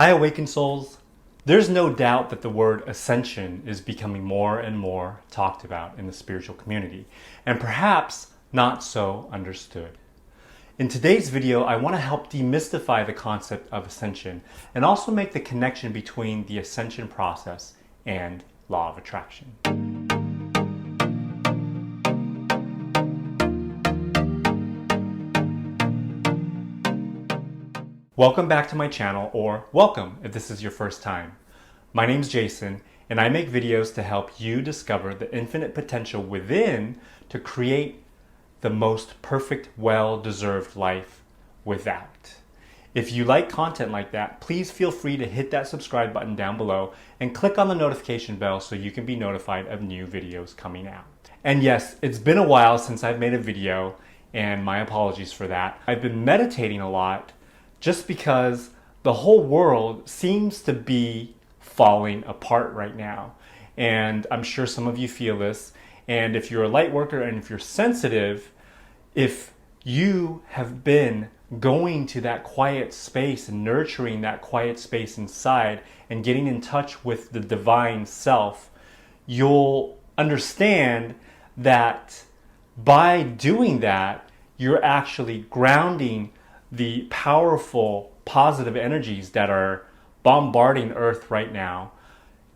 Hi, awakened souls. There's no doubt that the word ascension is becoming more and more talked about in the spiritual community, and perhaps not so understood. In today's video, I want to help demystify the concept of ascension and also make the connection between the ascension process and law of attraction. Welcome back to my channel, or welcome if this is your first time. My name's Jason, and I make videos to help you discover the infinite potential within to create the most perfect, well-deserved life without. If you like content like that, please feel free to hit that subscribe button down below and click on the notification bell so you can be notified of new videos coming out. And yes, it's been a while since I've made a video, and my apologies for that. I've been meditating a lot just because the whole world seems to be falling apart right now. And I'm sure some of you feel this. And if you're a light worker and if you're sensitive, if you have been going to that quiet space and nurturing that quiet space inside and getting in touch with the divine self, you'll understand that by doing that, you're actually grounding the powerful positive energies that are bombarding Earth right now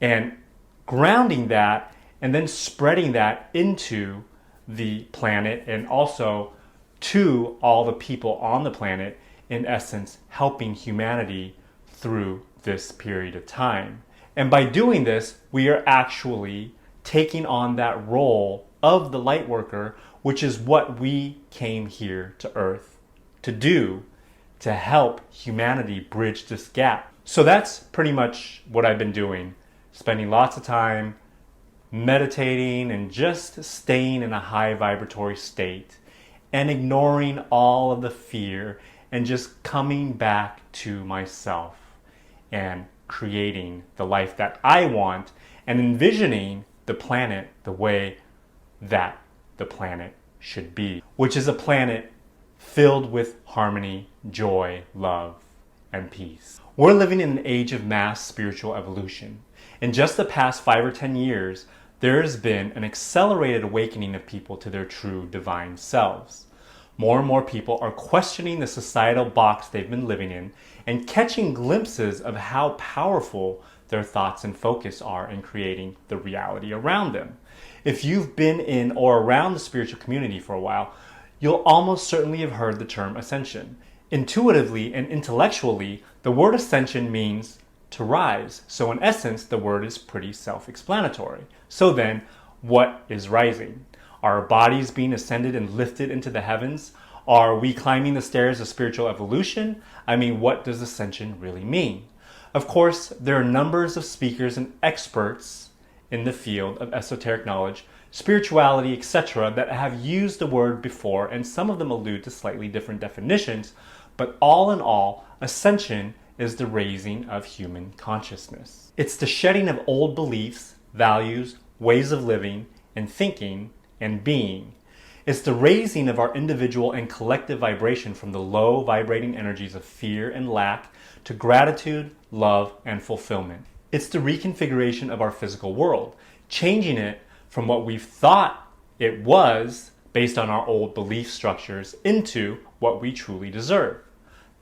and grounding that and then spreading that into the planet and also to all the people on the planet, in essence, helping humanity through this period of time. And by doing this, we are actually taking on that role of the light worker, which is what we came here to Earth to do, to help humanity bridge this gap. So that's pretty much what I've been doing, spending lots of time meditating and just staying in a high vibratory state and ignoring all of the fear and just coming back to myself and creating the life that I want and envisioning the planet the way that the planet should be, which is a planet filled with harmony, joy, love, and peace. We're living in an age of mass spiritual evolution. In just the past 5 or 10 years, there has been an accelerated awakening of people to their true divine selves. More and more people are questioning the societal box they've been living in and catching glimpses of how powerful their thoughts and focus are in creating the reality around them. If you've been in or around the spiritual community for a while, you'll almost certainly have heard the term ascension. Intuitively and intellectually, the word ascension means to rise. So in essence, the word is pretty self-explanatory. So then, what is rising? Are our bodies being ascended and lifted into the heavens? Are we climbing the stairs of spiritual evolution? I mean, what does ascension really mean? Of course, there are numbers of speakers and experts in the field of esoteric knowledge, spirituality, etc., that have used the word before, and some of them allude to slightly different definitions, but all in all, ascension is the raising of human consciousness. It's the shedding of old beliefs, values, ways of living, and thinking, and being. It's the raising of our individual and collective vibration from the low vibrating energies of fear and lack to gratitude, love, and fulfillment. It's the reconfiguration of our physical world, changing it from what we've thought it was based on our old belief structures into what we truly deserve.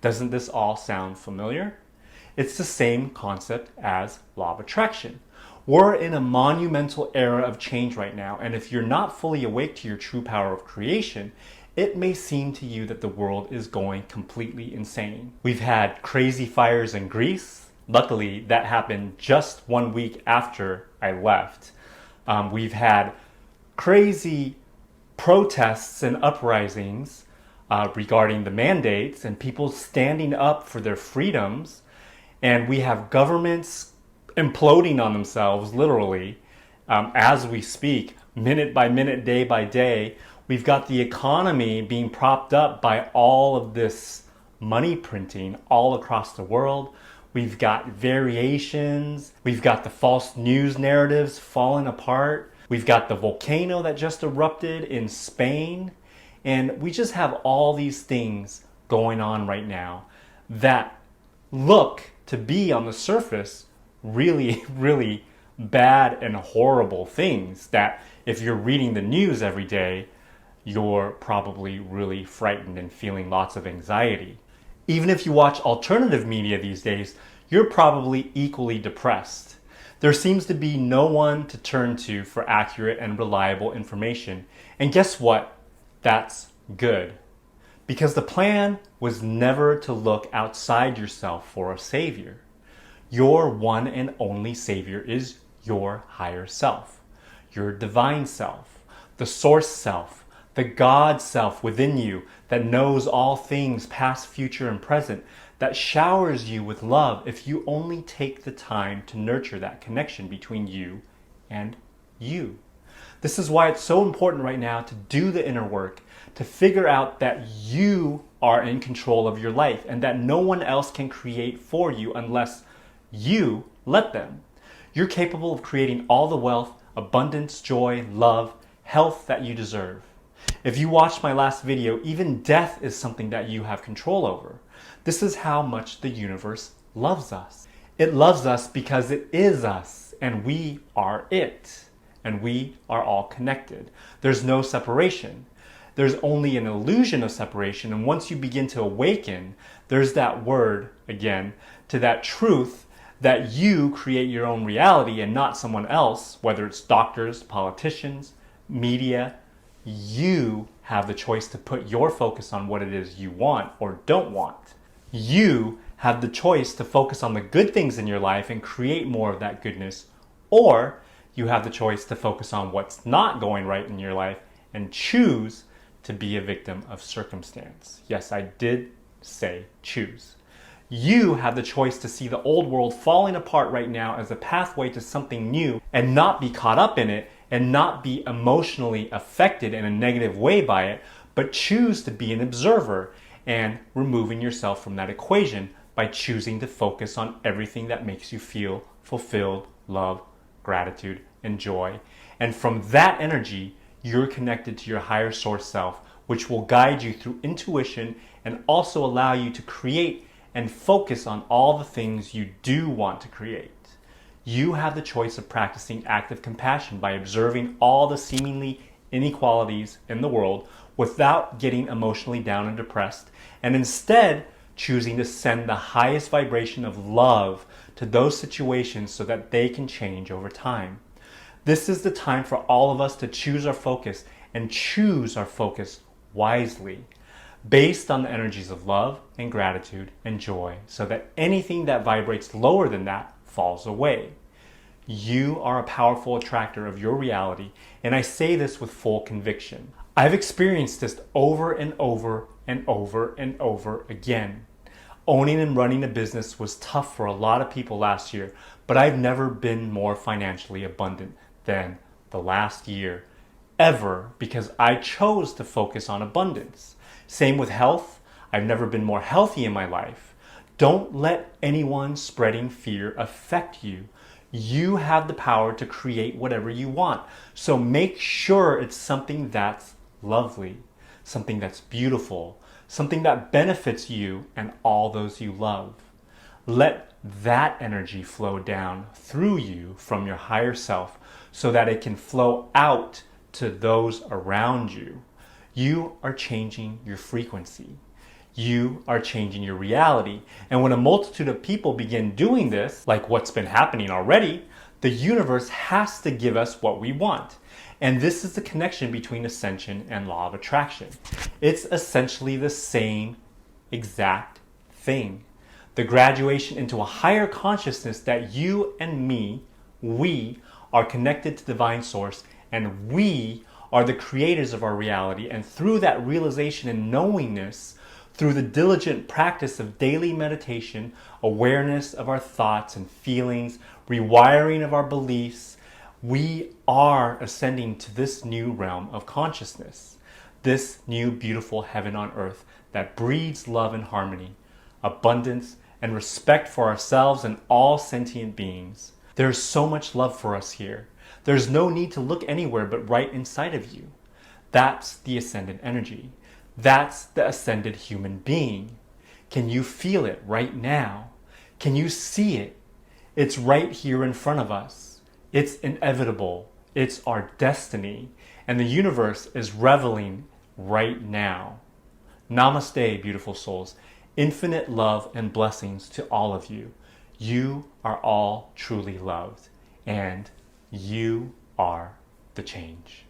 Doesn't this all sound familiar? It's the same concept as law of attraction. We're in a monumental era of change right now, and if you're not fully awake to your true power of creation, it may seem to you that the world is going completely insane. We've had crazy fires in Greece. Luckily, that happened just 1 week after I left. We've had crazy protests and uprisings regarding the mandates and people standing up for their freedoms. And we have governments imploding on themselves, literally, as we speak, minute by minute, day by day. We've got the economy being propped up by all of this money printing all across the world. We've got variations. We've got the false news narratives falling apart. We've got the volcano that just erupted in Spain. And we just have all these things going on right now that look to be on the surface really, really bad and horrible things that if you're reading the news every day, you're probably really frightened and feeling lots of anxiety. Even if you watch alternative media these days, you're probably equally depressed. There seems to be no one to turn to for accurate and reliable information. And guess what? That's good. Because the plan was never to look outside yourself for a savior. Your one and only savior is your higher self, your divine self, the source self, the God self within you that knows all things past, future, and present, that showers you with love if you only take the time to nurture that connection between you and you. This is why it's so important right now to do the inner work, to figure out that you are in control of your life and that no one else can create for you unless you let them. You're capable of creating all the wealth, abundance, joy, love, health that you deserve. If you watched my last video, even death is something that you have control over. This is how much the universe loves us. It loves us because it is us, and we are it. And we are all connected. There's no separation. There's only an illusion of separation, and once you begin to awaken, there's that word, again, to that truth that you create your own reality and not someone else, whether it's doctors, politicians, media. You have the choice to put your focus on what it is you want or don't want. You have the choice to focus on the good things in your life and create more of that goodness, or you have the choice to focus on what's not going right in your life and choose to be a victim of circumstance. Yes, I did say choose. You have the choice to see the old world falling apart right now as a pathway to something new and not be caught up in it and not be emotionally affected in a negative way by it, but choose to be an observer and removing yourself from that equation by choosing to focus on everything that makes you feel fulfilled, love, gratitude, and joy. And from that energy, you're connected to your higher source self, which will guide you through intuition and also allow you to create and focus on all the things you do want to create. You have the choice of practicing active compassion by observing all the seemingly inequalities in the world without getting emotionally down and depressed, and instead choosing to send the highest vibration of love to those situations so that they can change over time. This is the time for all of us to choose our focus and choose our focus wisely, based on the energies of love and gratitude and joy, so that anything that vibrates lower than that falls away. You are a powerful attractor of your reality, and I say this with full conviction. I've experienced this over and over and over and over again. Owning and running a business was tough for a lot of people last year, but I've never been more financially abundant than the last year, ever, because I chose to focus on abundance. Same with health. I've never been more healthy in my life. Don't let anyone spreading fear affect you. You have the power to create whatever you want. So make sure it's something that's lovely, something that's beautiful, something that benefits you and all those you love. Let that energy flow down through you from your higher self so that it can flow out to those around you. You are changing your frequency. You are changing your reality. And when a multitude of people begin doing this, like what's been happening already, the universe has to give us what we want. And this is the connection between Ascension and Law of Attraction. It's essentially the same exact thing. The graduation into a higher consciousness that you and me, we are connected to Divine Source, and we are the creators of our reality. And through that realization and knowingness, through the diligent practice of daily meditation, awareness of our thoughts and feelings, rewiring of our beliefs, we are ascending to this new realm of consciousness, this new beautiful heaven on earth that breeds love and harmony, abundance, and respect for ourselves and all sentient beings. There's so much love for us here. There's no need to look anywhere but right inside of you. That's the ascended energy. That's the ascended human being. Can you feel it right now? Can you see it? It's right here in front of us. It's inevitable. It's our destiny. And the universe is reveling right now. Namaste, beautiful souls. Infinite love and blessings to all of you. You are all truly loved. And you are the change.